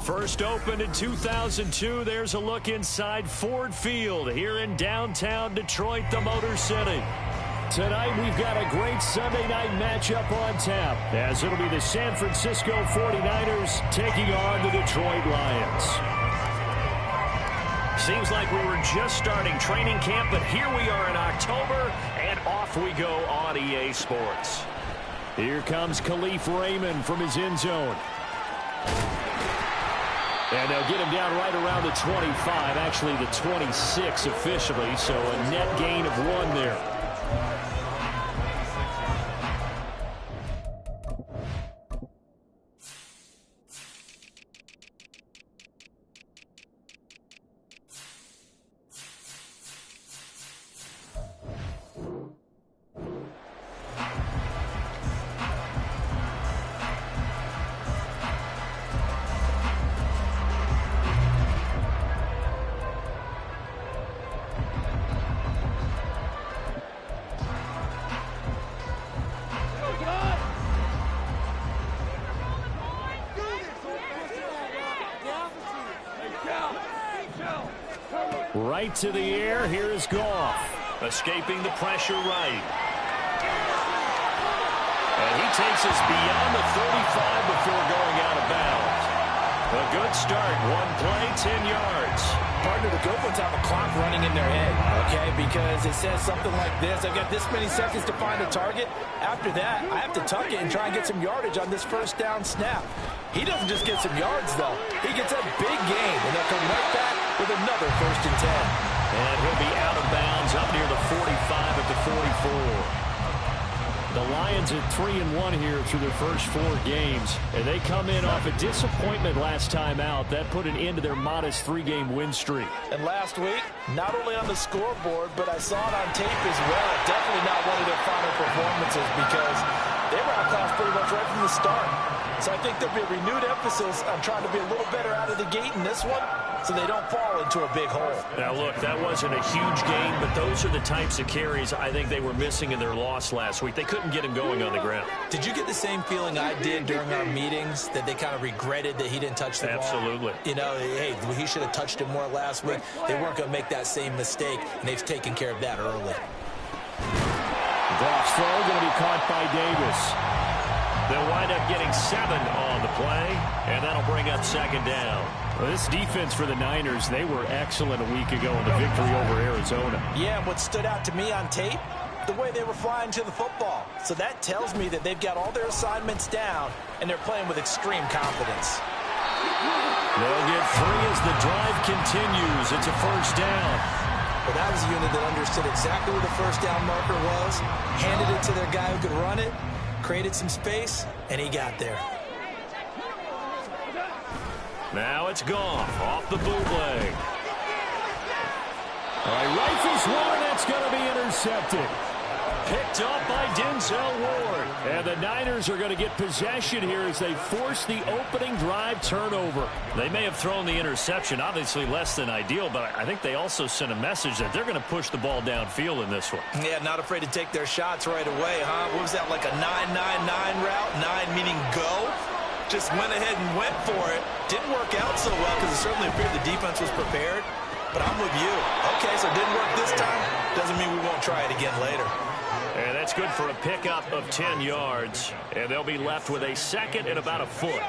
First opened in 2002, there's a look inside Ford Field here in downtown Detroit, the Motor City. Tonight we've got a great Sunday night matchup on tap, as it'll be the San Francisco 49ers taking on the Detroit Lions. Seems like we were just starting training camp, but here we are in October, and off we go on EA Sports. Here comes Khalif Raymond from his end zone. And they'll get him down right around the 25, actually the 26 officially, so a net gain of 1 there. Right to the air, here is Goff. Escaping the pressure right. And he takes us beyond the 35 before going out of bounds. A good start, 1 play, 10 yards. Partner, the good ones have a clock running in their head, okay? Because it says something like this. I've got this many seconds to find a target. After that, I have to tuck it and try and get some yardage on this first down snap. He doesn't just get some yards, though. He gets a big gain, and they'll come right back with another 1st and 10. And he'll be out of bounds up near the 45 at the 44. The Lions at 3-1 here through their first 4 games. And they come in off a disappointment last time out. That put an end to their modest 3-game win streak. And last week, not only on the scoreboard, but I saw it on tape as well. Definitely not one of their final performances because they were outclassed pretty much right from the start. So I think there'll be a renewed emphasis on trying to be a little better out of the gate in this one so they don't fall into a big hole. Now, look, that wasn't a huge gain, but those are the types of carries I think they were missing in their loss last week. They couldn't get him going on the ground. Did you get the same feeling I did during our meetings, that they kind of regretted that he didn't touch the ball? Absolutely. You know, hey, he should have touched it more last week. They weren't going to make that same mistake, and they've taken care of that early. Goff's throw going to be caught by Davis. They'll wind up getting 7 on the play, and that'll bring up 2nd down. Well, this defense for the Niners, they were excellent a week ago in the victory over Arizona. Yeah, and what stood out to me on tape, the way they were flying to the football. So that tells me that they've got all their assignments down, and they're playing with extreme confidence. They'll get 3 as the drive continues. It's a 1st down. Well, that was a unit that understood exactly where the 1st down marker was, handed it to their guy who could run it, created some space, and he got there. Now it's Goff off the bootleg. All right, rifles one, and that's going to be intercepted. picked up by Denzel Ward. And the Niners are going to get possession here as they force the opening drive turnover. They may have thrown the interception, obviously less than ideal, but I think they also sent a message that they're going to push the ball downfield in this one. Yeah, not afraid to take their shots right away, huh? What was that, like a 9-9-9 route? 9 meaning go? Just went ahead and went for it. Didn't work out so well because it certainly appeared the defense was prepared. But I'm with you. Okay, so it didn't work this time. Doesn't mean we won't try it again later. And that's good for a pickup of 10 yards. And they'll be left with a second and about a foot.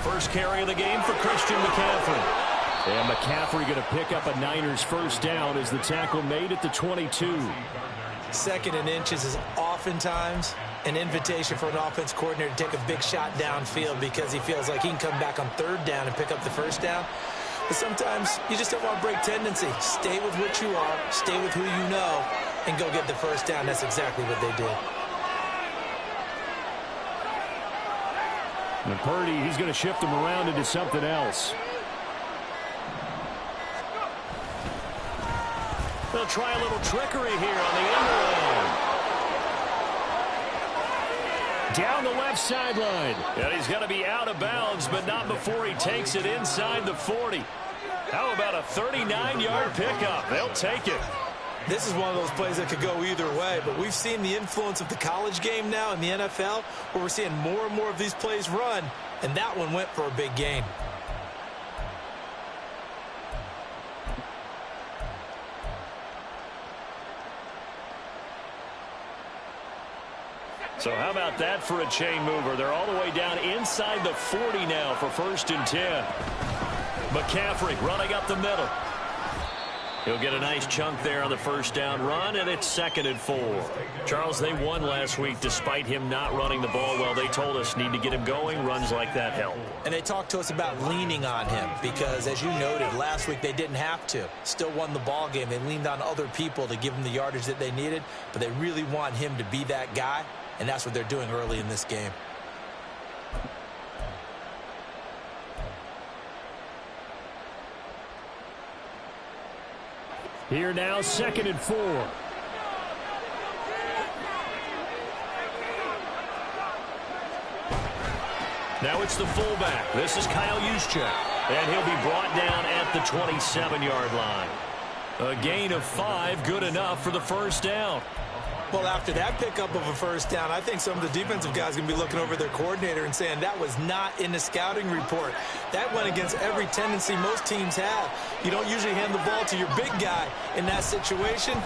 First carry of the game for Christian McCaffrey. And McCaffrey going to pick up a Niners first down as the tackle made at the 22. Second and inches is oftentimes an invitation for an offense coordinator to take a big shot downfield because he feels like he can come back on third down and pick up the first down. But sometimes you just don't want to break tendency. Stay with what you are, stay with who you know, and go get the first down. That's exactly what they did. And Purdy, he's going to shift him around into something else. They'll try a little trickery here on the end around. Down the left sideline. And he's going to be out of bounds, but not before he takes it inside the 40. How about a 39-yard pickup? They'll take it. This is one of those plays that could go either way, but we've seen the influence of the college game now in the NFL, where we're seeing more and more of these plays run, and that one went for a big gain. So how about that for a chain mover? They're all the way down inside the 40 now for 1st and 10. McCaffrey running up the middle. He'll get a nice chunk there on the first down run, and it's 2nd and 4. Charles, they won last week despite him not running the ball well. They told us need to get him going. Runs like that help. And they talked to us about leaning on him because, as you noted, last week they didn't have to. Still won the ball game. They leaned on other people to give them the yardage that they needed, but they really want him to be that guy, and that's what they're doing early in this game. Here now, 2nd and 4. Now it's the fullback. This is Kyle Juszczyk. And he'll be brought down at the 27-yard line. A gain of 5, good enough for the first down. Well, after that pickup of a first down, I think some of the defensive guys are going to be looking over their coordinator and saying that was not in the scouting report. That went against every tendency most teams have. You don't usually hand the ball to your big guy in that situation.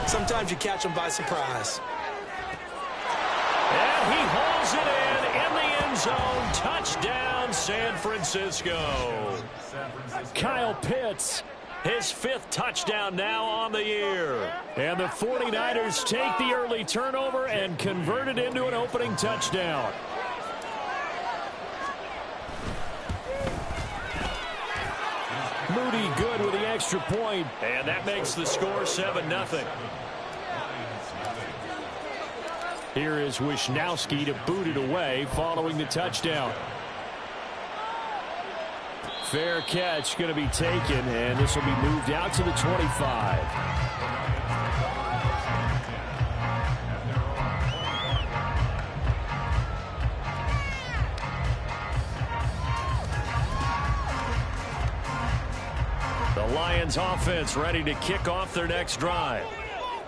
Sometimes you catch them by surprise. And he hauls it in the end zone. Touchdown, San Francisco. Kyle Pitts. His 5th touchdown now on the year. And the 49ers take the early turnover and convert it into an opening touchdown. Moody good with the extra point. And that makes the score 7-0. Here is Wisnowski to boot it away following the touchdown. Fair catch going to be taken, and this will be moved out to the 25. The Lions offense ready to kick off their next drive.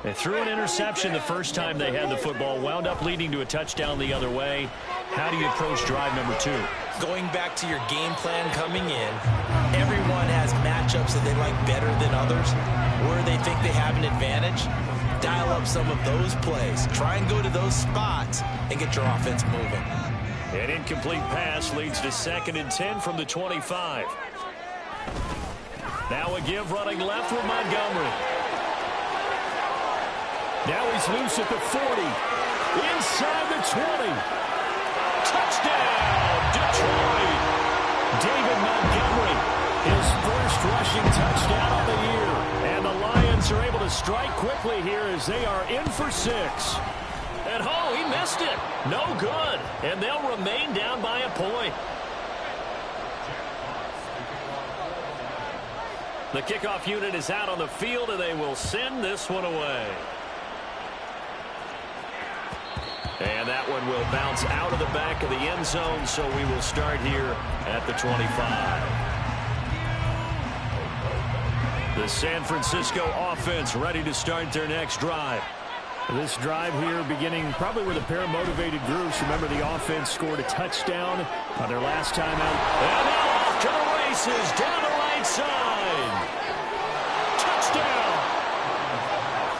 They threw an interception the first time they had the football, wound up leading to a touchdown the other way. How do you approach drive number 2? Going back to your game plan coming in, everyone has matchups that they like better than others, where they think they have an advantage. Dial up some of those plays. Try and go to those spots and get your offense moving. An incomplete pass leads to 2nd and 10 from the 25. Now a give running left with Montgomery. Now he's loose at the 40. Inside the 20. Touchdown, Detroit. David Montgomery, his first rushing touchdown of the year. And the Lions are able to strike quickly here as they are in for 6. And he missed it. No good. And they'll remain down by a point. The kickoff unit is out on the field, and they will send this one away. And that one will bounce out of the back of the end zone, so we will start here at the 25. The San Francisco offense ready to start their next drive. This drive here beginning probably with a pair of motivated groups. Remember, the offense scored a touchdown on their last time out. And now off to the races, down the right side. Touchdown!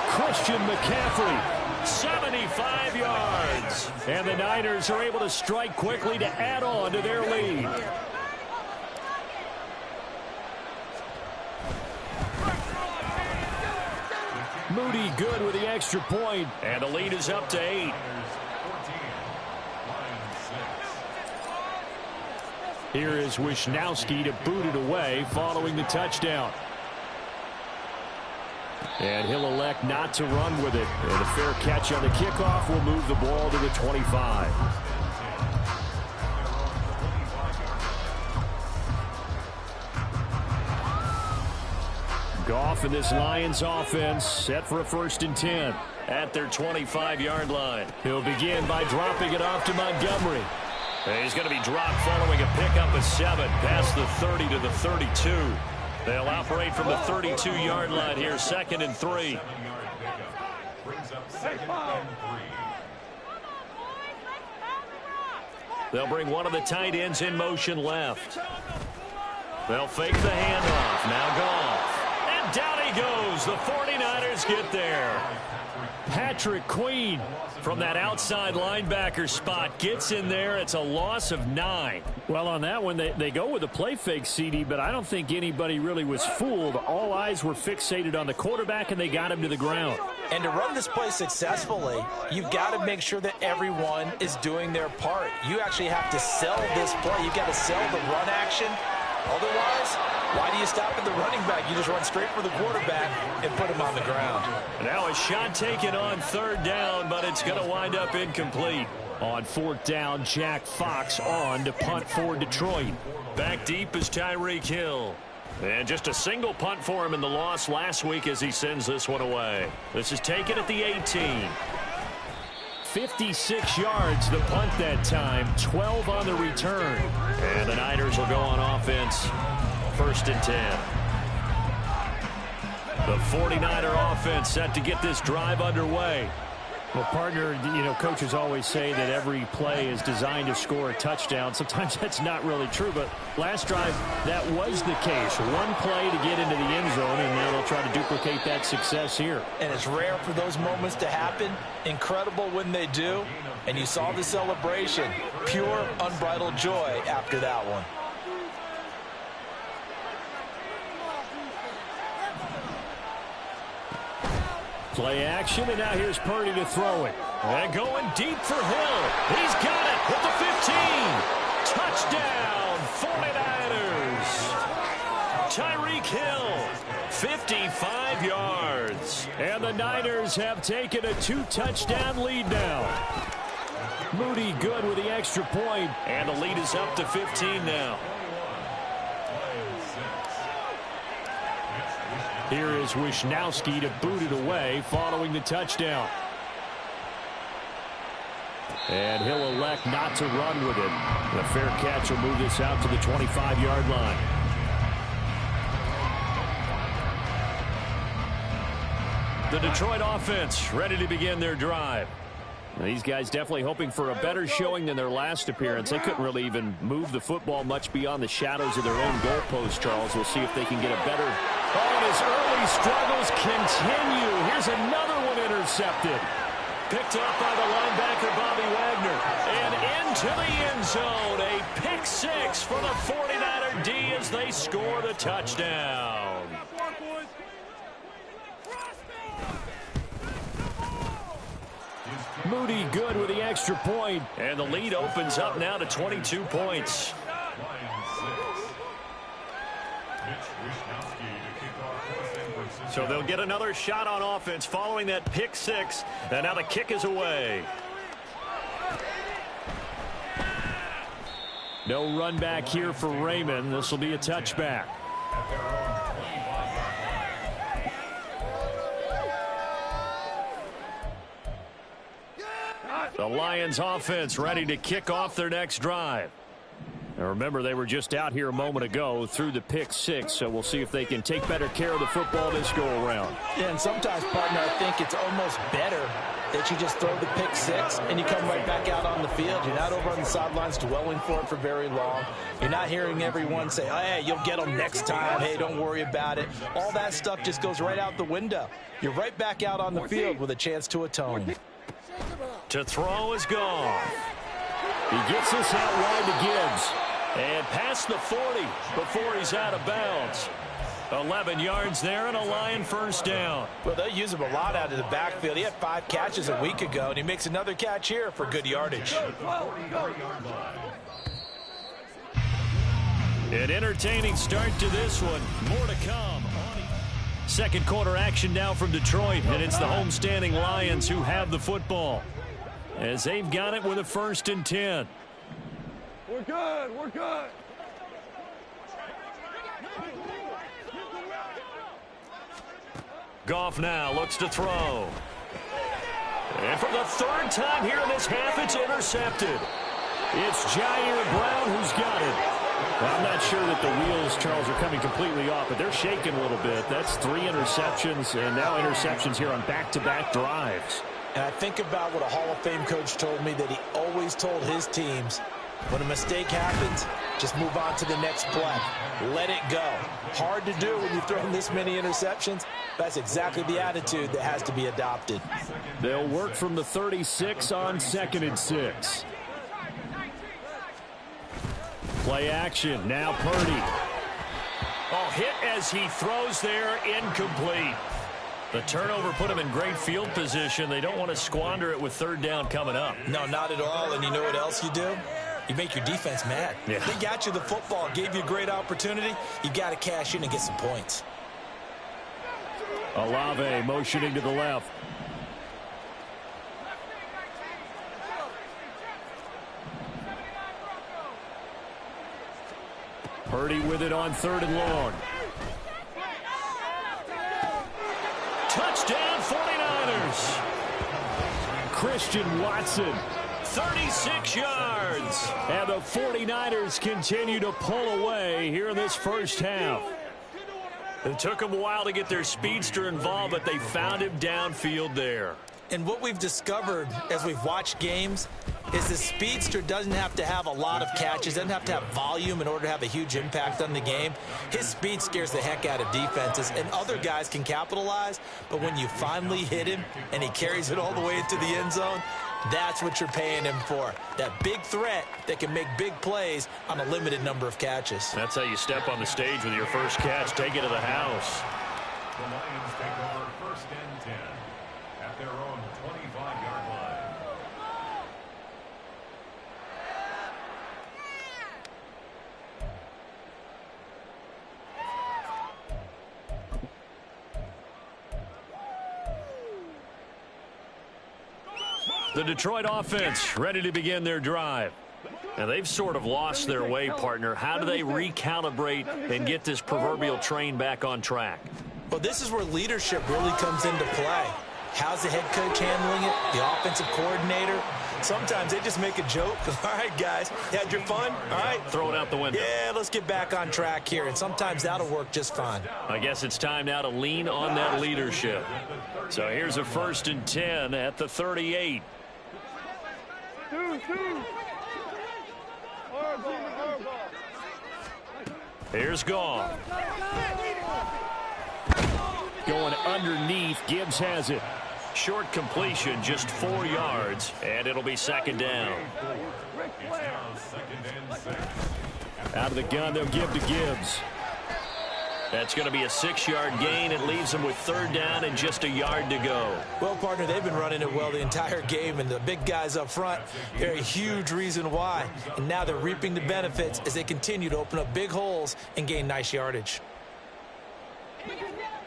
Christian McCaffrey, 75 yards. And the Niners are able to strike quickly to add on to their lead. Moody good with the extra point, and the lead is up to 8. Here is Wisnowski to boot it away following the touchdown. And he'll elect not to run with it. And a fair catch on the kickoff will move the ball to the 25. Goff and this Lions offense set for a 1st and 10 at their 25-yard line. He'll begin by dropping it off to Montgomery. And he's going to be dropped following a pickup of 7 past the 30 to the 32. They'll operate from the 32-yard line here, 2nd and 3. They'll bring one of the tight ends in motion left. They'll fake the handoff. Now Goff. And down he goes. The 49ers get there. Patrick Queen from that outside linebacker spot gets in there. It's a loss of 9. Well, on that one, they go with a play fake, CD, but I don't think anybody really was fooled. All eyes were fixated on the quarterback, and they got him to the ground. And to run this play successfully, you've got to make sure that everyone is doing their part. You actually have to sell this play. You've got to sell the run action. Otherwise, why do you stop at the running back? You just run straight for the quarterback and put him on the ground. Now a shot taken on 3rd down, but it's going to wind up incomplete. On 4th down, Jack Fox on to punt for Detroit. Back deep is Tyreek Hill. And just a single punt for him in the loss last week as he sends this one away. This is taken at the 18. 56 yards the punt that time, 12 on the return. And the Niners will go on offense, 1st and 10. The 49er offense set to get this drive underway. Well, partner, you know, coaches always say that every play is designed to score a touchdown. Sometimes that's not really true, but last drive, that was the case. One play to get into the end zone, and now they'll try to duplicate that success here. And it's rare for those moments to happen. Incredible when they do. And you saw the celebration. Pure, unbridled joy after that one. Play action, and now here's Purdy to throw it. And going deep for Hill. He's got it at the 15. Touchdown, 49ers. Tyreek Hill, 55 yards. And the Niners have taken a 2-touchdown lead now. Moody good with the extra point. And the lead is up to 15 now. Here is Wisnowski to boot it away following the touchdown. And he'll elect not to run with it. A fair catch will move this out to the 25-yard line. The Detroit offense ready to begin their drive. These guys definitely hoping for a better showing than their last appearance. They couldn't really even move the football much beyond the shadows of their own goalpost, Charles. We'll see if they can get a better... Oh, and his early struggles continue. Here's another one intercepted. Picked up by the linebacker, Bobby Wagner. And into the end zone. A pick 6 for the 49er D as they score the touchdown. Moody good with the extra point. And the lead opens up now to 22 points. So they'll get another shot on offense following that pick 6. And now the kick is away. No run back here for Raymond. This will be a touchback. The Lions offense ready to kick off their next drive. Now remember, they were just out here a moment ago through the pick six, so we'll see if they can take better care of the football this go around. Yeah, and sometimes, partner, I think it's almost better that you just throw the pick six and you come right back out on the field. You're not over on the sidelines dwelling for it for very long. You're not hearing everyone say, oh, hey, you'll get them next time. Hey, don't worry about it. All that stuff just goes right out the window. You're right back out on the field with a chance to atone. To throw is gone. He gets this out wide to Gibbs. And past the 40 before he's out of bounds. 11 yards there and a Lion first down. Well, they'll use him a lot out of the backfield. He had 5 catches a week ago, and he makes another catch here for good yardage. An entertaining start to this one. More to come. Second quarter action now from Detroit, and it's the homestanding Lions who have the football, as they've got it with a 1st and 10. We're good. We're good. Goff now looks to throw. And for the 3rd time here in this half, it's intercepted. It's Jair Brown who's got it. Well, I'm not sure that the wheels, Charles, are coming completely off, but they're shaking a little bit. That's 3 interceptions, and now interceptions here on back-to-back drives. And I think about what a Hall of Fame coach told me, that he always told his teams, when a mistake happens, just move on to the next play. Let it go. Hard to do when you've thrown this many interceptions. That's exactly the attitude that has to be adopted. They'll work from the 36 on 2nd and 6. Play action. Now Purdy. Oh, hit as he throws there. Incomplete. The turnover put him in great field position. They don't want to squander it with 3rd down coming up. No, not at all. And you know what else you do? You make your defense mad. Yeah. They got you the football, gave you a great opportunity. You got to cash in and get some points. Olave motioning to the left. Purdy with it on 3rd and long. Touchdown 49ers. Christian Watson. 36 yards. And the 49ers continue to pull away here in this first half. It took them a while to get their speedster involved, but they found him downfield there. And what we've discovered as we've watched games is the speedster doesn't have to have a lot of catches, doesn't have to have volume in order to have a huge impact on the game. His speed scares the heck out of defenses, and other guys can capitalize, but when you finally hit him and he carries it all the way into the end zone, that's what you're paying him for. That big threat that can make big plays on a limited number of catches. That's how you step on the stage with your first catch. Take it to the house. The Lions take over 1st and 10 at their own 25-yard line. The Detroit offense ready to begin their drive. Now, they've sort of lost their way, partner. How do they recalibrate and get this proverbial train back on track? Well, this is where leadership really comes into play. How's the head coach handling it? The offensive coordinator? Sometimes they just make a joke. All right, guys, had your fun? All right. Throw it out the window. Yeah, let's get back on track here. And sometimes that'll work just fine. I guess it's time now to lean on that leadership. So here's a 1st and 10 at the 38. Here's Goff. Going underneath. Gibbs has it. Short completion, just 4 yards, and it'll be 2nd down. Out of the gun, they'll give to Gibbs. That's going to be a 6-yard gain. It leaves them with 3rd down and just a yard to go. Well, partner, they've been running it well the entire game, and the big guys up front, they're a huge reason why. And now they're reaping the benefits as they continue to open up big holes and gain nice yardage.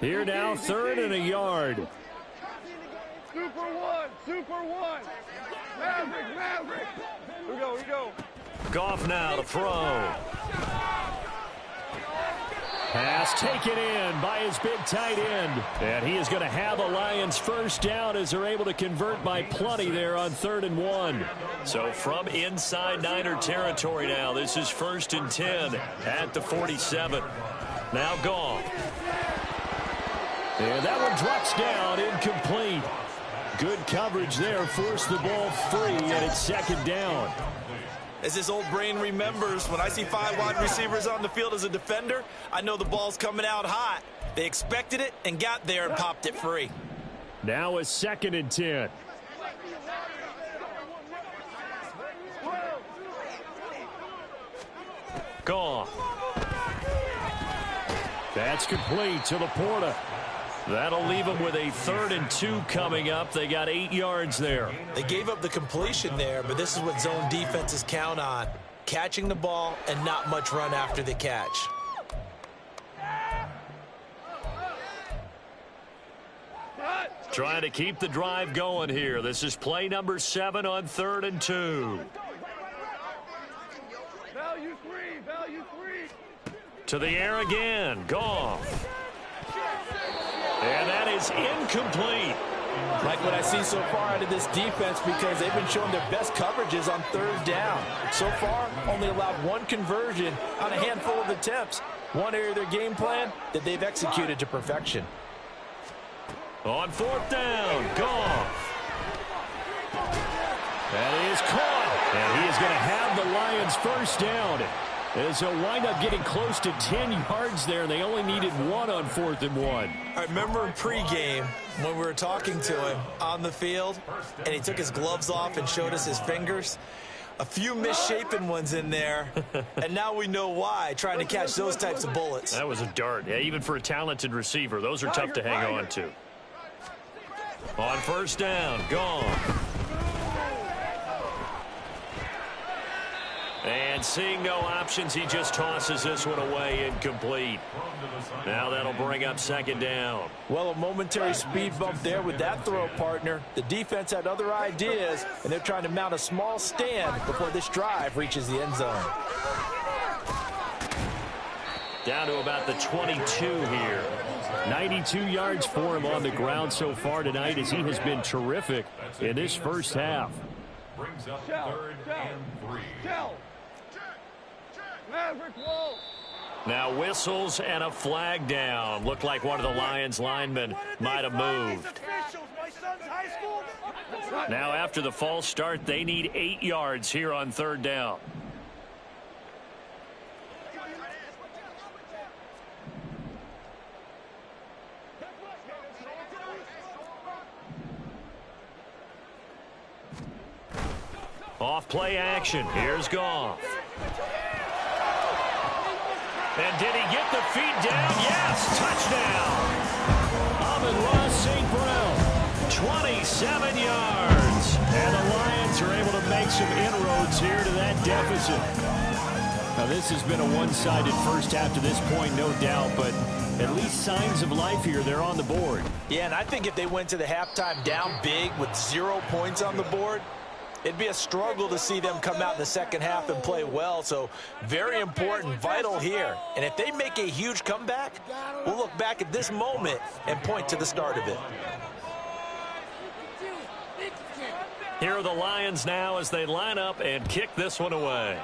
Here now, 3rd and a yard. Super one, super one. Maverick, Maverick. Here we go. Goff now to throw. Pass taken in by his big tight end. And he is going to have a Lions first down as they're able to convert by plenty there on 3rd and 1. So from inside Niner territory now, this is 1st and 10 at the 47. Now Goff. And that one drops down, incomplete. Good coverage there, forced the ball free, and it's 2nd down. As this old brain remembers, when I see 5 wide receivers on the field as a defender, I know the ball's coming out hot. They expected it and got there and popped it free. Now a 2nd and 10. Goff. That's complete to Laporta. That'll leave them with a 3rd and 2 coming up. They got 8 yards there. They gave up the completion there, but this is what zone defenses count on. Catching the ball and not much run after the catch. Trying to keep the drive going here. This is play number 7 on 3rd and 2. To the air again. Goff. And that is incomplete. Like what I see so far out of this defense, because they've been showing their best coverages on 3rd down. So far, only allowed 1 conversion on a handful of attempts. One area of their game plan that they've executed to perfection. On 4th down, Goff. That is caught. And he is going to have the Lions first down. As he'll wind up getting close to 10 yards there. They only needed 1 on 4th and 1. I remember in pregame when we were talking to him on the field, and he took his gloves off and showed us his fingers. A few misshapen ones in there, and now we know why, trying to catch those types of bullets. That was a dart. Yeah, even for a talented receiver, those are tough to hang on to. On 1st down, Goff. And seeing no options, he just tosses this one away, incomplete. Now that'll bring up 2nd down. Well, a momentary speed bump there with that throw, partner. The defense had other ideas, and they're trying to mount a small stand before this drive reaches the end zone. Down to about the 22 here. 92 yards for him on the ground so far tonight, as he has been terrific in this first half. Brings up 3rd and 3. Now whistles and a flag down. Looked like one of the Lions linemen might have moved. Now after the false start, they need 8 yards here on 3rd down. Off play action. Here's Goff. And did he get the feet down? Yes, touchdown. Amon-Ra St. Brown, 27 yards. And the Lions are able to make some inroads here to that deficit. Now this has been a one-sided first half to this point, no doubt, but at least signs of life here. They're on the board. Yeah, and I think if they went to the halftime down big with 0 points on the board, it'd be a struggle to see them come out in the second half and play well. So very important, vital here. And if they make a huge comeback, we'll look back at this moment and point to the start of it. Here are the Lions now as they line up and kick this one away.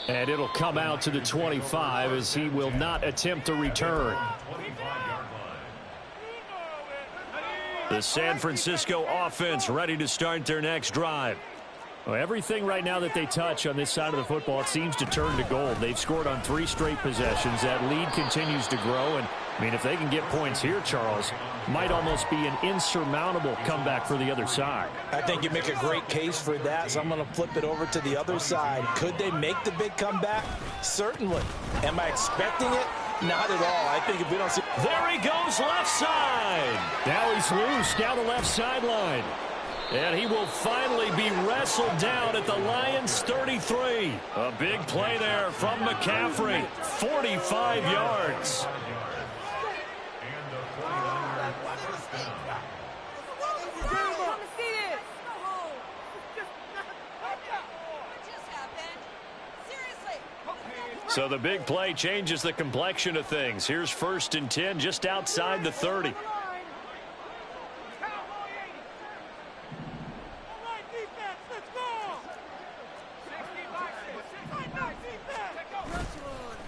And it'll come out to the 25 as he will not attempt to return. The San Francisco offense ready to start their next drive. Well, everything right now that they touch on this side of the football, it seems to turn to gold. They've scored on 3 straight possessions. That lead continues to grow. And, I mean, if they can get points here, Charles, might almost be an insurmountable comeback for the other side. I think you make a great case for that, so I'm going to flip it over to the other side. Could they make the big comeback? Certainly. Am I expecting it? Not at all. I think if we don't see... There he goes, left side. Now he's loose down the left sideline. And he will finally be wrestled down at the Lions' 33. A big play there from McCaffrey. 45 yards. So the big play changes the complexion of things. Here's 1st and 10 just outside the 30.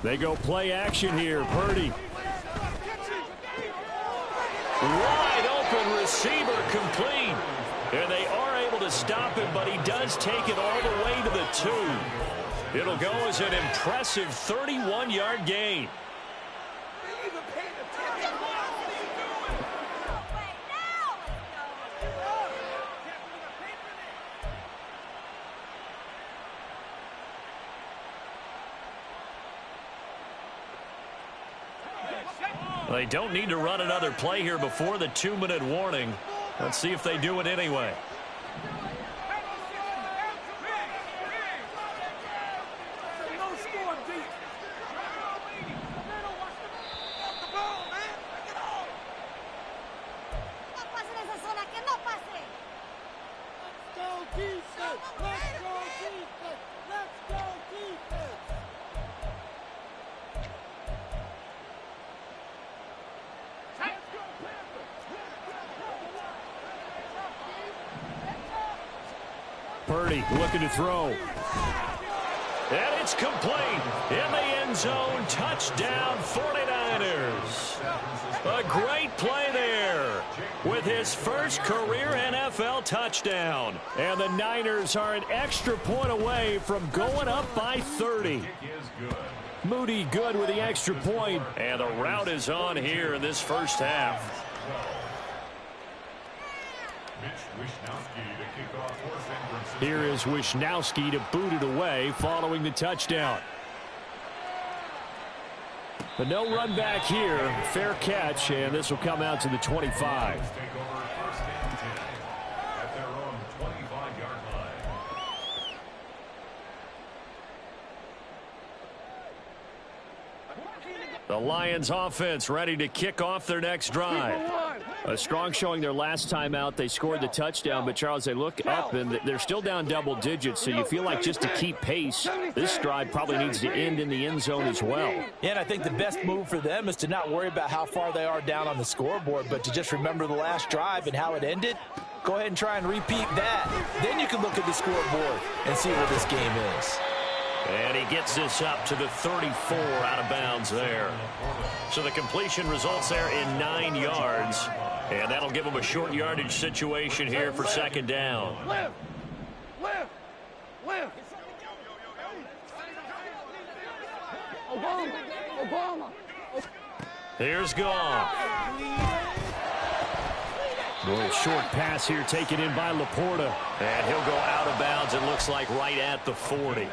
They go play action here. Purdy. Wide open receiver complete. And they are able to stop him, but he does take it all the way to the 2. It'll go as an impressive 31-yard gain. They don't need to run another play here before the 2-minute warning. Let's see if they do it anyway. Purdy looking to throw. And it's complete. In the end zone. Touchdown 49ers. A great play there with his first career NFL touchdown. And the Niners are an extra point away from going up by 30. Moody good with the extra point. And the route is on here in this first half. Here is Wishnowski to boot it away following the touchdown. But no run back here. Fair catch, and this will come out to the 25. The Lions offense ready to kick off their next drive. A strong showing their last time out. They scored the touchdown, but Charles, they look up and they're still down double digits, so you feel like just to keep pace, this drive probably needs to end in the end zone as well. Yeah, and I think the best move for them is to not worry about how far they are down on the scoreboard, but to just remember the last drive and how it ended. Go ahead and try and repeat that. Then you can look at the scoreboard and see where this game is. And he gets this up to the 34 out of bounds there. So the completion results there in 9 yards. And that'll give him a short yardage situation here for second down. Here's Goff. A little short pass here taken in by Laporta. And he'll go out of bounds, it looks like, right at the 40.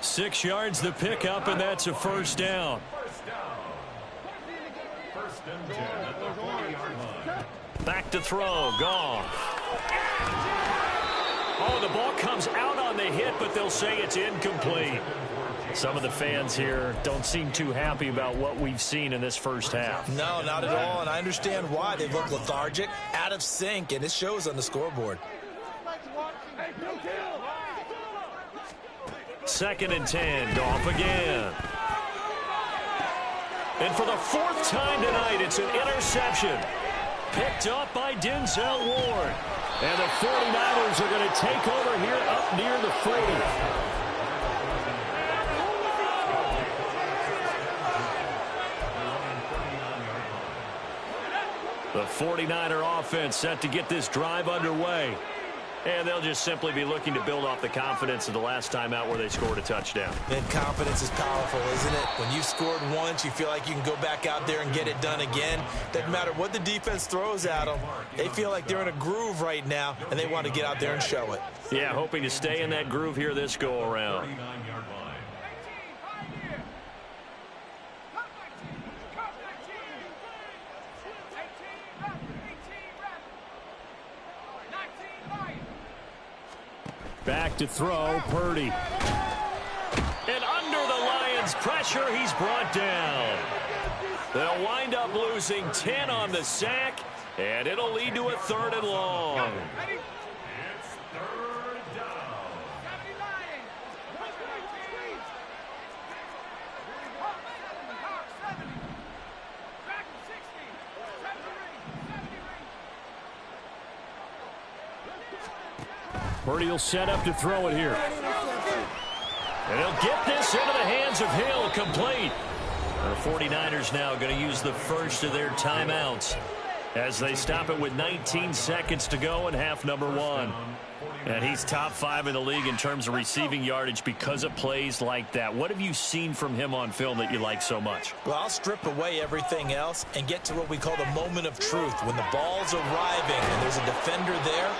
6 yards the pickup, and that's a first down. Back to throw. Goff. Oh, the ball comes out on the hit, but they'll say it's incomplete. Some of the fans here don't seem too happy about what we've seen in this first half. No, not at all, and I understand why. They look lethargic, out of sync, and it shows on the scoreboard. 2nd and 10. Goff again. And for the 4th time tonight, it's an interception. Picked up by Denzel Ward. And the 49ers are going to take over here up near the 40. The 49er offense set to get this drive underway. And they'll just simply be looking to build off the confidence of the last time out where they scored a touchdown. And confidence is powerful, isn't it? When you scored once, you feel like you can go back out there and get it done again. Doesn't matter what the defense throws at them. They feel like they're in a groove right now, and they want to get out there and show it. Yeah, hoping to stay in that groove here this go-around. Back to throw, Purdy. And under the Lions' pressure, he's brought down. They'll wind up losing 10 on the sack, and it'll lead to a 3rd and long. Purdy will set up to throw it here. And he'll get this into the hands of Hill, complete. The 49ers now going to use the first of their timeouts as they stop it with 19 seconds to go in half number 1. And he's top 5 in the league in terms of receiving yardage because of plays like that. What have you seen from him on film that you like so much? Well, I'll strip away everything else and get to what we call the moment of truth. When the ball's arriving and there's a defender there,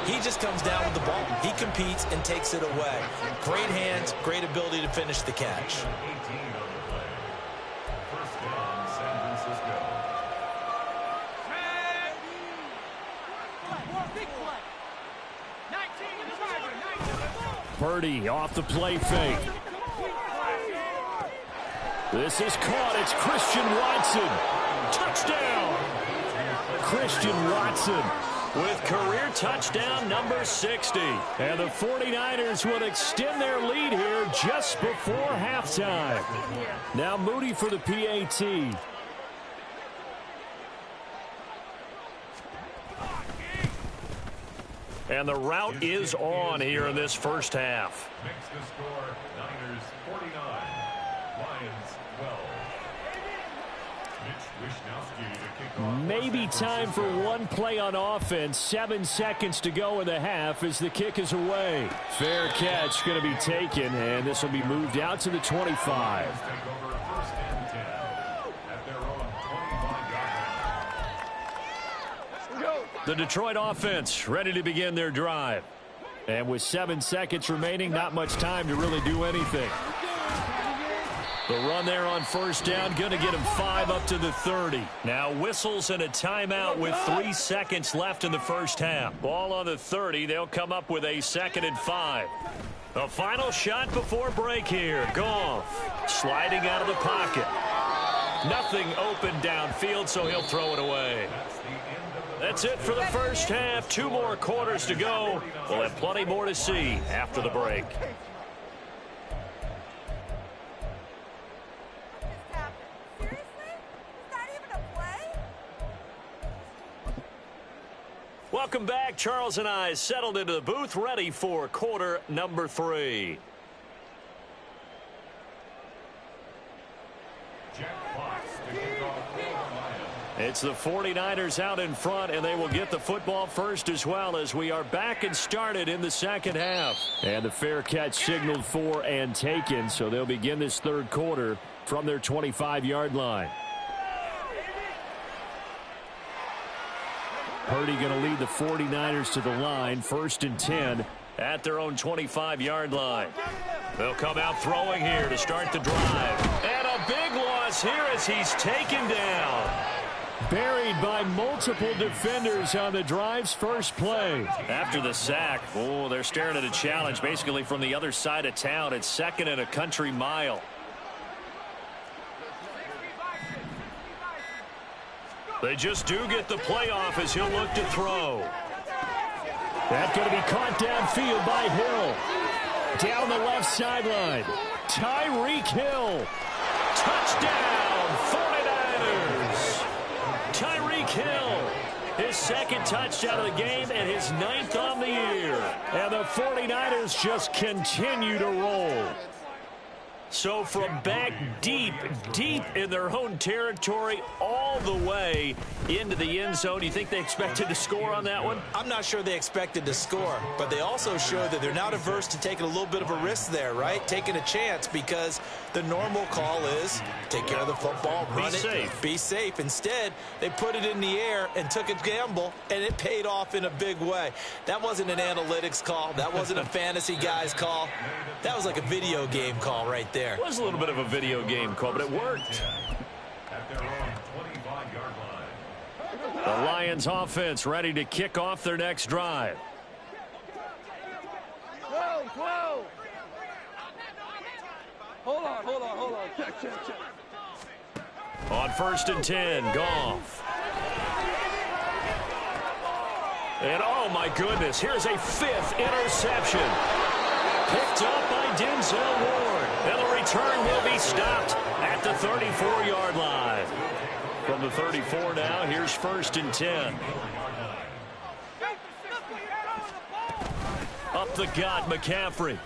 he just comes down with the ball. He competes and takes it away. Great hands, great ability to finish the catch. Purdy off the play fake. This is caught. It's Christian Watson. Touchdown! Christian Watson with career touchdown number 60. And the 49ers will extend their lead here just before halftime. Now Moody for the PAT. And the route is on here in this first half. Makes the score Niners 49, Lions 12. Maybe time for one play on offense. 7 seconds to go in the half as the kick is away. Fair catch going to be taken, and this will be moved out to the 25. The Detroit offense ready to begin their drive. And with 7 seconds remaining, not much time to really do anything. The run there on first down, going to get him 5 up to the 30. Now whistles and a timeout with 3 seconds left in the first half. Ball on the 30. They'll come up with a 2nd and 5. The final shot before break here. Goff sliding out of the pocket. Nothing open downfield, so he'll throw it away. That's it for the first half. 2 more quarters to go. We'll have plenty more to see after the break. Welcome back. Charles and I settled into the booth, ready for quarter number 3. It's the 49ers out in front, and they will get the football first as well as we are back and started in the second half. And the fair catch signaled for and taken, so they'll begin this third quarter from their 25-yard line. Purdy going to lead the 49ers to the line, 1st and 10 at their own 25-yard line. They'll come out throwing here to start the drive. And a big loss here as he's taken down. Buried by multiple defenders on the drive's first play. After the sack, they're staring at a challenge basically from the other side of town. It's 2nd and a country mile. They just do get the play off as he'll look to throw. That's going to be caught downfield by Hill. Down the left sideline. Tyreek Hill. Touchdown, 49ers. Tyreek Hill. His 2nd touchdown of the game and his 9th on the year. And the 49ers just continue to roll. So from back deep in their own territory all the way into the end zone, you think they expected to score on that one? I'm not sure they expected to score, but they also show that they're not averse to taking a little bit of a risk there, right? Taking a chance, because the normal call is take care of the football, run it, be safe. Instead, they put it in the air and took a gamble, and it paid off in a big way. That wasn't an analytics call. That wasn't a fantasy guy's call. That was like a video game call right there. It was a little bit of a video game call, but it worked. The Lions offense ready to kick off their next drive. Whoa. Hold on. Check. On 1st and 10, Goff. And oh my goodness, here's a 5th interception. Picked up by Denzel Ward. And the return will be stopped at the 34-yard line. From the 34 now, here's 1st and 10. Up the gut, McCaffrey.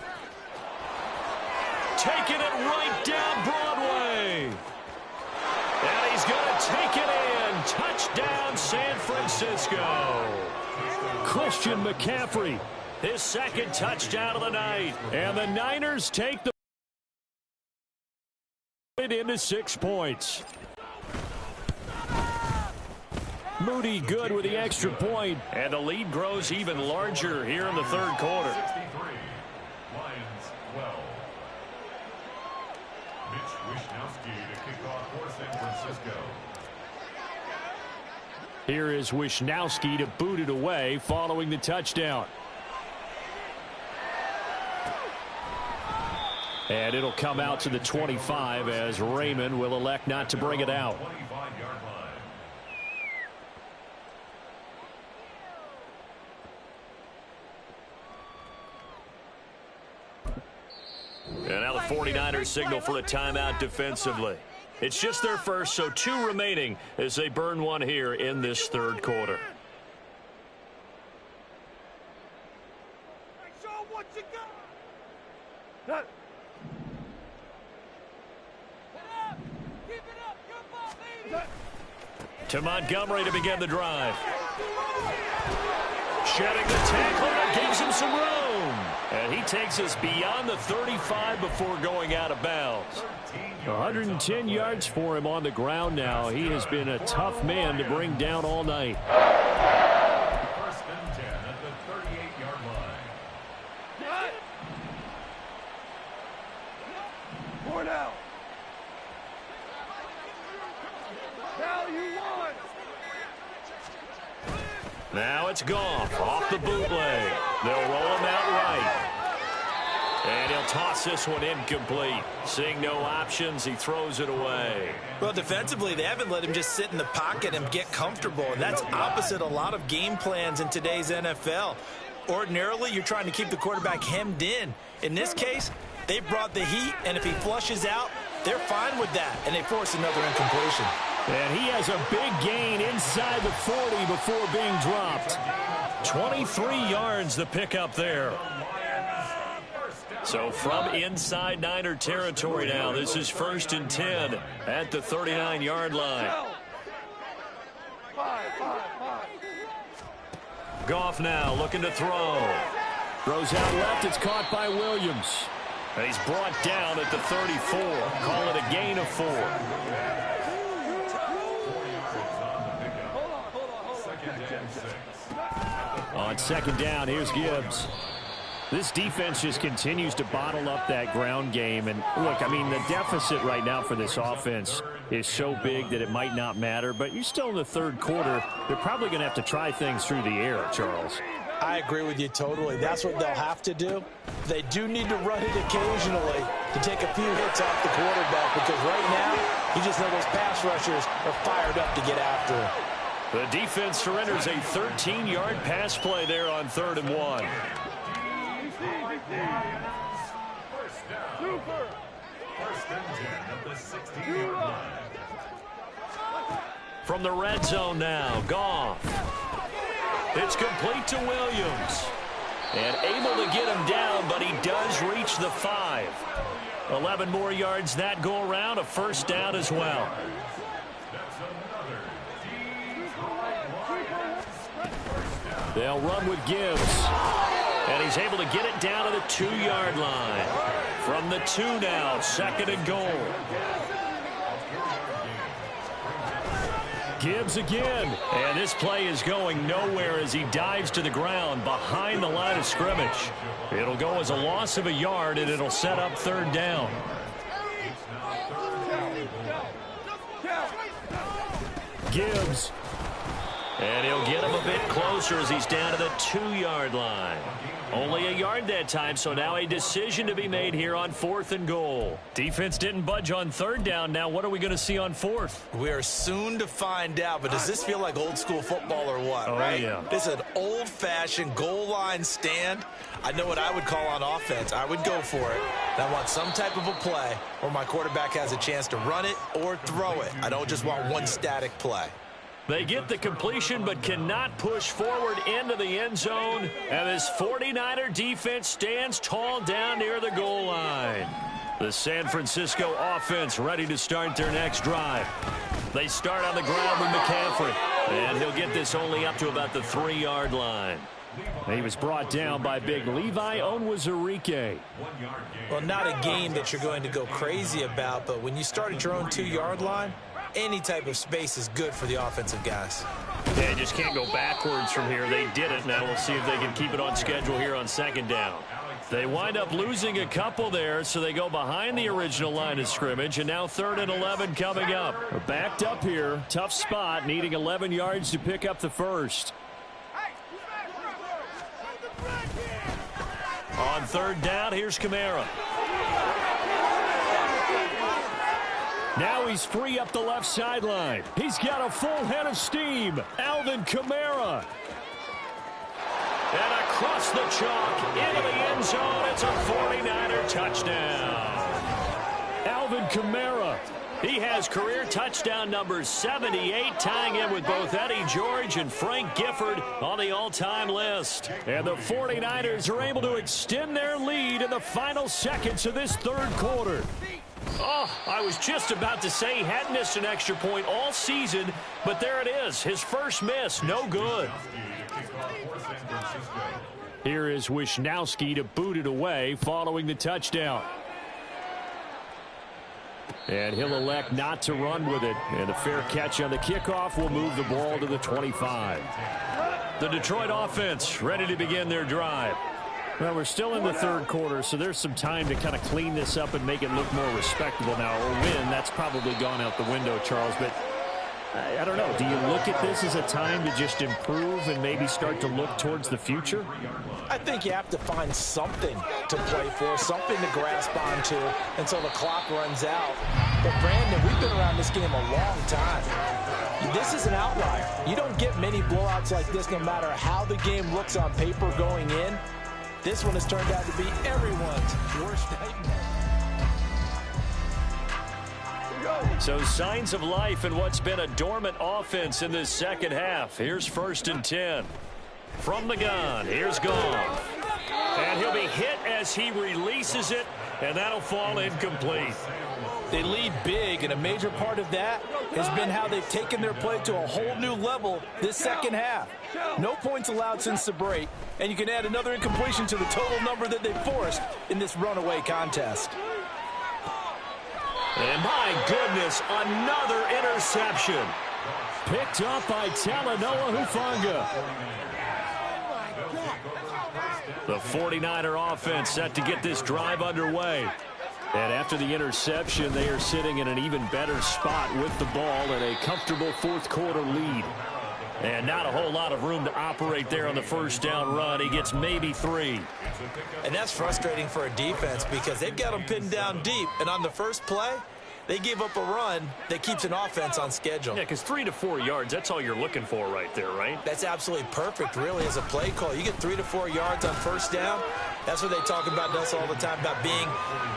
Taking it right down Broadway. And he's going to take it in. Touchdown, San Francisco. Christian McCaffrey, his second touchdown of the night. And the Niners take the lead into 6 points. Moody good with the extra point. And the lead grows even larger here in the third quarter. 63, Lions 12. Mitch Wishnowsky to kick off for San Francisco. Here is Wishnowsky to boot it away following the touchdown. And it'll come out to the 25 as Raymond will elect not to bring it out. 25-yard line. And now the 49ers signal for a timeout defensively. It's just their first, so 2 remaining as they burn one here in this third quarter. Show what you got. Keep it up. Good ball, baby. To Montgomery to begin the drive. Shedding the tackle, that gives him some room. And he takes us beyond the 35 before going out of bounds. 110 yards for him on the ground now. He has been a tough man to bring down all night. First and 10 at the 38-yard line. More now. Now you won. Now it's Goff off the bootleg. They'll roll him out right. And he'll toss this one incomplete. Seeing no options, he throws it away. Well, defensively, they haven't let him just sit in the pocket and get comfortable. And that's opposite a lot of game plans in today's NFL. Ordinarily, you're trying to keep the quarterback hemmed in. In this case, they brought the heat, and if he flushes out, they're fine with that. And they force another incompletion. And he has a big gain inside the 40 before being dropped. 23 yards the pickup there. So from inside Niner territory now, this is 1st and 10 at the 39-yard line. Goff now looking to throw. Throws out left, it's caught by Williams. And he's brought down at the 34. Call it a gain of 4. On 2nd down, here's Gibbs. This defense just continues to bottle up that ground game. And look, I mean, the deficit right now for this offense is so big that it might not matter. But you're still in the third quarter. They're probably going to have to try things through the air, Charles. I agree with you totally. That's what they'll have to do. They do need to run it occasionally to take a few hits off the quarterback, because right now, you just know those pass rushers are fired up to get after him. The defense surrenders a 13-yard pass play there on 3rd and 1. First and 10 at the 60-yard line. From the red zone now, Goff. It's complete to Williams. And able to get him down, but he does reach the 5. 11 more yards that go around, a 1st down as well. That's another Detroit Lions first down. They'll run with Gibbs. And he's able to get it down to the 2-yard line. From the 2 now, 2nd and goal. Gibbs again. And this play is going nowhere as he dives to the ground behind the line of scrimmage. It'll go as a loss of a yard, and it'll set up 3rd down. Gibbs. And he'll get him a bit closer as he's down to the 2-yard line. Only a yard that time, so now a decision to be made here on 4th and goal. Defense didn't budge on 3rd down. Now what are we going to see on 4th? We are soon to find out, but does this feel like old school football or what, right? Yeah. This is an old-fashioned goal line stand. I know what I would call on offense. I would go for it. And I want some type of a play where my quarterback has a chance to run it or throw it. I don't just want one static play. They get the completion but cannot push forward into the end zone. And this 49er defense stands tall down near the goal line. The San Francisco offense ready to start their next drive. They start on the ground with McCaffrey. And he'll get this only up to about the 3-yard line. He was brought down by big Levi Onwuzurike. Well, not a game that you're going to go crazy about, but when you start at your own 2-yard line, any type of space is good for the offensive guys. Yeah, you just can't go backwards from here. They did it. Now we'll see if they can keep it on schedule here on 2nd down. They wind up losing a couple there, so they go behind the original line of scrimmage, and now 3rd and 11 coming up. We're backed up here. Tough spot, needing 11 yards to pick up the first. On 3rd down, here's Kamara. Now he's free up the left sideline. He's got a full head of steam. Alvin Kamara. And across the chalk, into the end zone, it's a 49er touchdown. Alvin Kamara. He has career touchdown number 78, tying in with both Eddie George and Frank Gifford on the all-time list. And the 49ers are able to extend their lead in the final seconds of this 3rd quarter. Oh, I was just about to say he hadn't missed an extra point all season, but there it is. His first miss, no good. Here is Wisnowski to boot it away following the touchdown. And he'll elect not to run with it. And a fair catch on the kickoff will move the ball to the 25. The Detroit offense ready to begin their drive. Well, we're still in the 3rd quarter, so there's some time to kind of clean this up and make it look more respectable now. Or win, that's probably gone out the window, Charles. But I don't know. Do you look at this as a time to just improve and maybe start to look towards the future? I think you have to find something to play for, something to grasp onto until the clock runs out. But, Brandon, we've been around this game a long time. This is an outlier. You don't get many blowouts like this no matter how the game looks on paper going in. This one has turned out to be everyone's worst nightmare. So signs of life in what's been a dormant offense in this 2nd half. Here's 1st and 10. From the gun, here's Goff. And he'll be hit as he releases it, and that'll fall incomplete. They lead big, and a major part of that has been how they've taken their play to a whole new level this 2nd half. No points allowed since the break, and you can add another incompletion to the total number that they forced in this runaway contest. And my goodness, another interception. Picked up by Talanoa Hufanga. The 49er offense set to get this drive underway. And after the interception, they are sitting in an even better spot with the ball and a comfortable 4th quarter lead. And not a whole lot of room to operate there on the 1st down run. He gets maybe 3. And that's frustrating for a defense because they've got them pinned down deep. And on the first play, they give up a run that keeps an offense on schedule. Yeah, because 3 to 4 yards, that's all you're looking for right there, right? That's absolutely perfect, really, as a play call. You get 3 to 4 yards on 1st down. That's what they talk about us all the time, about being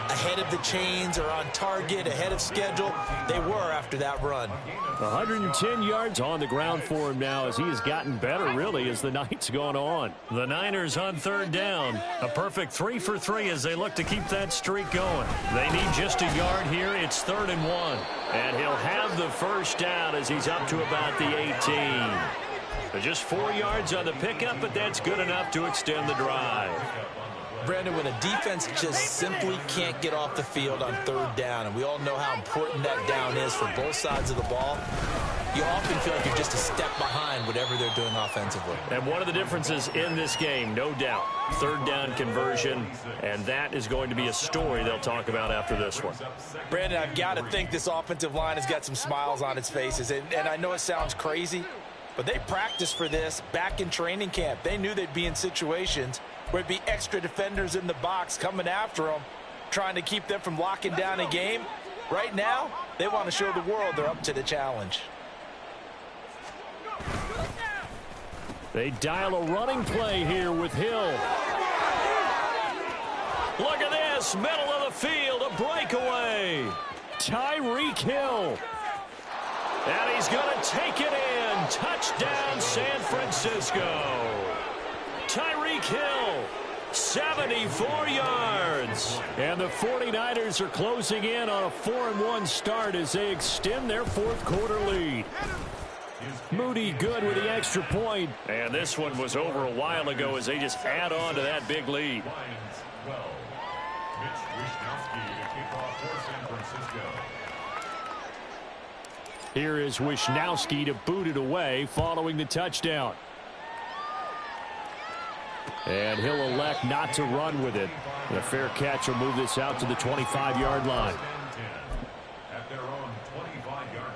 ahead of the chains or on target, ahead of schedule. They were after that run. 110 yards on the ground for him now as he has gotten better, really, as the night's gone on. The Niners on 3rd down. A perfect 3 for 3 as they look to keep that streak going. They need just a yard here. It's 3rd and 1. And he'll have the 1st down as he's up to about the 18. But just 4 yards on the pickup, but that's good enough to extend the drive. Brandon, when a defense just simply can't get off the field on 3rd down, and we all know how important that down is for both sides of the ball, you often feel like you're just a step behind whatever they're doing offensively. And one of the differences in this game, no doubt, 3rd down conversion, and that is going to be a story they'll talk about after this one. Brandon, I've got to think this offensive line has got some smiles on its faces, and I know it sounds crazy, but they practiced for this back in training camp. They knew they'd be in situations where it'd be extra defenders in the box coming after them, trying to keep them from locking down a game. Right now, they want to show the world they're up to the challenge. They dial a running play here with Hill. Look at this, middle of the field, a breakaway. Tyreek Hill. And he's going to take it in. Touchdown, San Francisco. Tyreek Hill, 74 yards. And the 49ers are closing in on a 4-1 start as they extend their fourth quarter lead. Moody good with the extra point. And this one was over a while ago as they just add on to that big lead. Here is Wishnowski to boot it away following the touchdown. And he'll elect not to run with it. And a fair catch will move this out to the 25-yard line. At their own 25-yard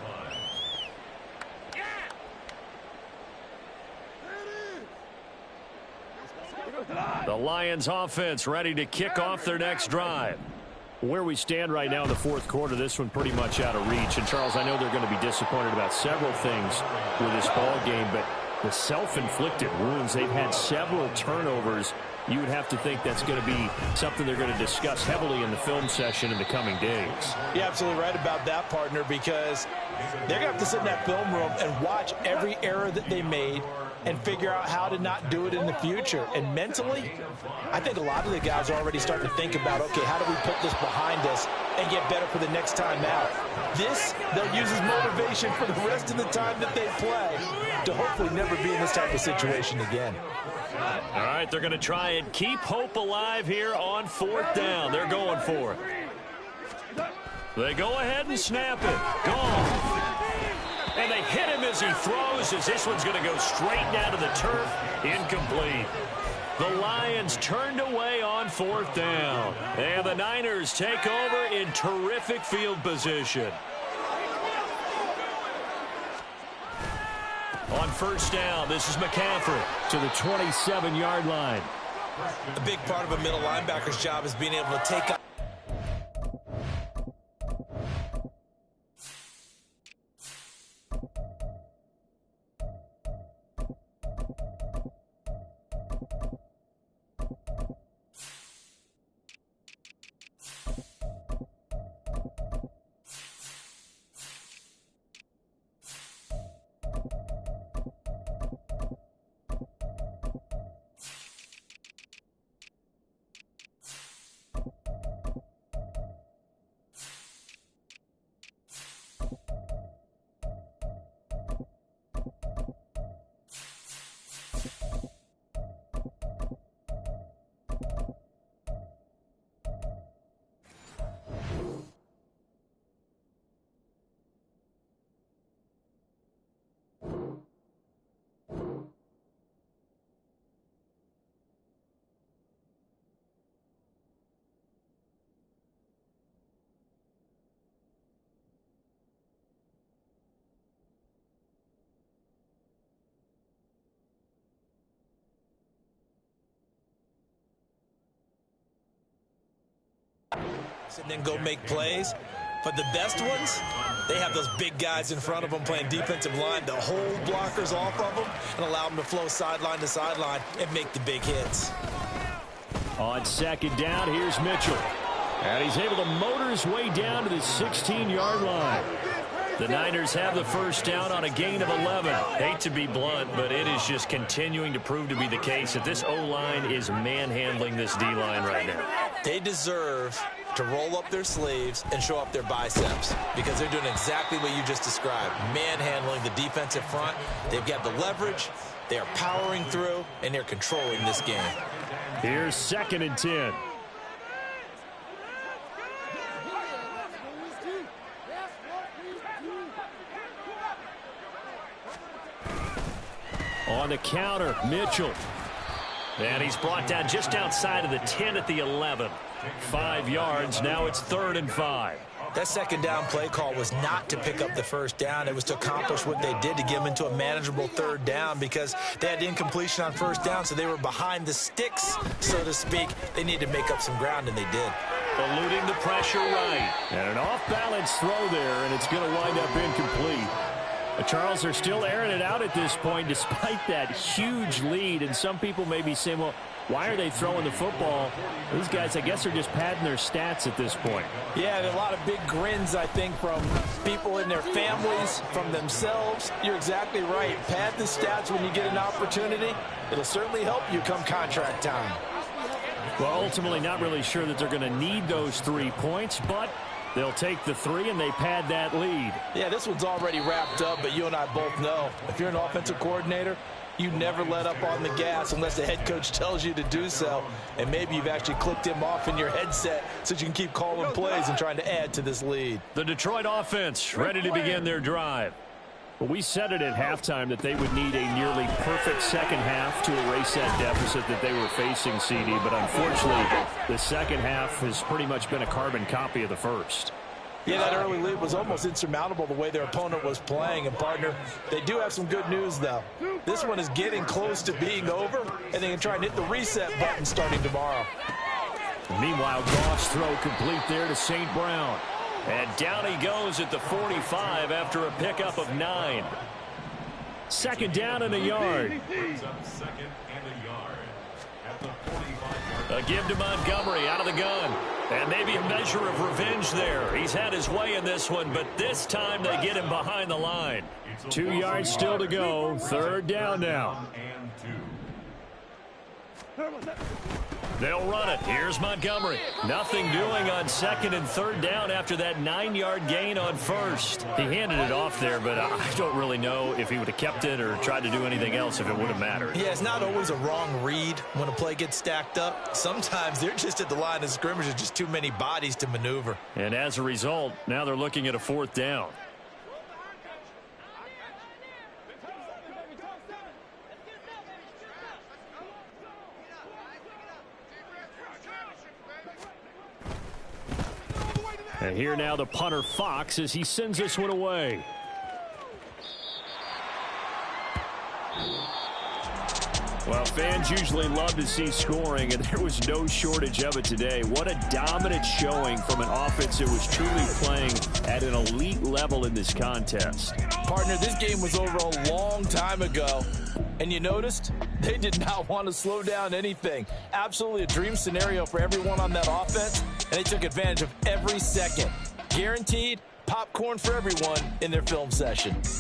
line. The Lions offense ready to kick off their next drive. Where we stand right now in the fourth quarter, this one pretty much out of reach. And, Charles, I know they're going to be disappointed about several things with this ball game, but the self-inflicted wounds, they've had several turnovers. You would have to think that's going to be something they're going to discuss heavily in the film session in the coming days. You're absolutely right about that, partner, because they're going to have to sit in that film room and watch every error that they made and figure out how to not do it in the future. And mentally, I think a lot of the guys are already starting to think about, okay, how do we put this behind us and get better for the next time out? This, they'll use as motivation for the rest of the time that they play to hopefully never be in this type of situation again. All right, they're going to try and keep hope alive here on fourth down. They're going for it. They go ahead and snap it. Gone. And they hit him as he throws, as this one's going to go straight down to the turf. Incomplete. The Lions turned away on fourth down. And the Niners take over in terrific field position. On first down, this is McCaffrey to the 27-yard line. A big part of a middle linebacker's job is being able to take up. And then go make plays. But the best ones, they have those big guys in front of them playing defensive line to hold blockers off of them and allow them to flow sideline to sideline and make the big hits. On second down, here's Mitchell. And he's able to motor his way down to the 16-yard line. The Niners have the first down on a gain of 11. Hate to be blunt, but it is just continuing to prove to be the case that this O-line is manhandling this D-line right now. They deserve to roll up their sleeves and show up their biceps because they're doing exactly what you just described, manhandling the defensive front. They've got the leverage, they're powering through, and they're controlling this game. Here's 2nd and 10. On the counter, Mitchell. And he's brought down just outside of the 10 at the 11. 5 yards. Now it's 3rd and 5. That second down play call was not to pick up the first down. It was to accomplish what they did to get them into a manageable 3rd down because they had incompletion on first down, so they were behind the sticks, so to speak. They needed to make up some ground, and they did. Eluding the pressure right. And an off-balance throw there, and it's going to wind up incomplete. Charles, they're still airing it out at this point despite that huge lead. And some people may be saying, well, why are they throwing the football? These guys, I guess, are just padding their stats at this point. Yeah, there are a lot of big grins, I think, from people in their families, from themselves. You're exactly right. Pad the stats when you get an opportunity. It'll certainly help you come contract time. Well, ultimately, not really sure that they're going to need those 3 points, but they'll take the 3 and they pad that lead. Yeah, this one's already wrapped up, but you and I both know if you're an offensive coordinator, you never let up on the gas unless the head coach tells you to do so. And maybe you've actually clicked him off in your headset so you can keep calling plays and trying to add to this lead. The Detroit offense ready to begin their drive. Well, we said it at halftime that they would need a nearly perfect second half to erase that deficit that they were facing, CD. But unfortunately, the second half has pretty much been a carbon copy of the first. Yeah, that early lead was almost insurmountable the way their opponent was playing. And, partner, they do have some good news, though. This one is getting close to being over, and they can try and hit the reset button starting tomorrow. Meanwhile, Goff's throw complete there to St. Brown. And down he goes at the 45 after a pickup of 9. Second down and a yard. Second and a yard at the 45-yard. A give to Montgomery out of the gun. And maybe a measure of revenge there. He's had his way in this one, but this time they get him behind the line. 2 yards still to go. Third down now. They'll run it. Here's Montgomery. Nothing doing on second and third down after that 9-yard gain on first. He handed it off there, but I don't really know if he would have kept it or tried to do anything else if it would have mattered. Yeah, it's not always a wrong read when a play gets stacked up. Sometimes they're just at the line of scrimmage. There's just too many bodies to maneuver. And as a result, now they're looking at a 4th down. And here now the punter, Fox, as he sends this one away. Well, fans usually love to see scoring, and there was no shortage of it today. What a dominant showing from an offense that was truly playing at an elite level in this contest. Partner, this game was over a long time ago, and you noticed they did not want to slow down anything. Absolutely a dream scenario for everyone on that offense, and they took advantage of every second. Guaranteed popcorn for everyone in their film session.